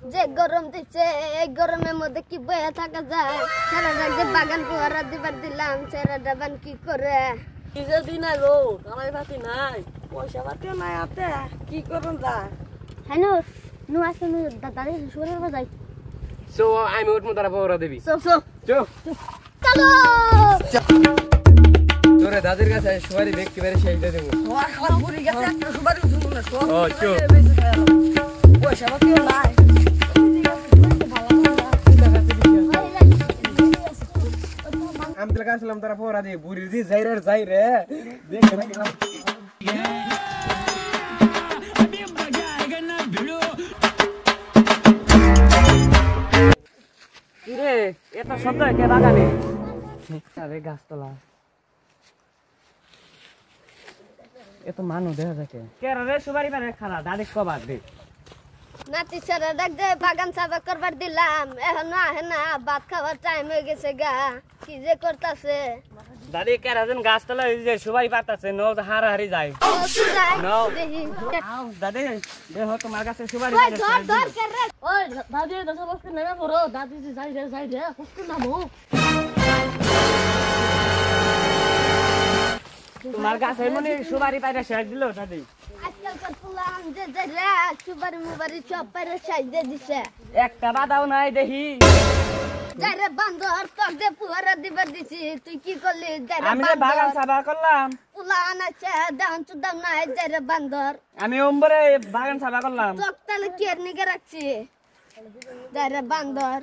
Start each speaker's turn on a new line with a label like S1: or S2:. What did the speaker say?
S1: যে গরম দিচ্ছে এই গরমের মধ্যে কি বয়ে থাকা যায় সারাটা যে বাগান পোহারা দিবার দিলাম সারাটা বান কি করে
S2: নিজের দিন আলো কামাই পাতি নাই পয়সা পাতিও নাই হাতে কি করুন যায়
S1: হ্যাঁ নু আসতে নু দাদারে শুনে বাজাই
S3: সো আমি উঠমু তারা পৌরা দেবি
S1: সো সো
S3: চো
S1: চলো
S3: তোরে দাদির কাছে সুপারি দেখতে পারে সেই দিয়ে দেবো
S2: তোমার খাবার বুড়ি গেছে একটা সুপারি উঠবো না সব
S3: ও, চো।
S2: পয়সা পাতিও নাই
S3: আমি তোর কাছে আসলাম তারা পৌরা দিয়ে বুড়ি দিয়ে যাই রে দেখে নাকি
S2: রে এটা শব্দ কে বাগানে আরে গাছতলা এত মানুষ দেখা যাচ্ছে কে রে সুপারি পারে খালা দাদি কবার দে
S1: নাতি সারাটা যে বাগান সাফা করবার দিলাম এখন আহে না ভাত খাওয়ার টাইম হয়ে গেছে গা কি যে করতাছে
S2: দাদি কে রাজন গাছতলা এই যে সুপারি পাতাছে নো হারাহারি যায় No.
S1: দেখি
S2: আও দাদি দেখো তোমার কাছে সুপারি
S1: ওই ধর ধর কে রে
S4: ওই দাদি দশ বছর নেমে পড়ো দাদি যে যাই রে কুকুর নামো
S2: তোমার কাছে মনে সুপারি পাইরা শেষ দিল দাদি
S1: আজকালকার ফুলান যে যে রে সুপারি মুবারি সব পারে সাইজে দিছে
S2: একটা বাদাও নাই দেখি
S1: যারে বান্দর তক দে পুয়ারা দিবার দিছি তুই কি করলি যারে
S2: আমি যে বাগান সাফা করলাম
S1: ফুলান আছে দান চুদাম নাই যারে বান্দর
S2: আমি ওম্বরে বাগান সাফা করলাম
S1: তক তালে কের নিকে রাখছি যারে বান্দর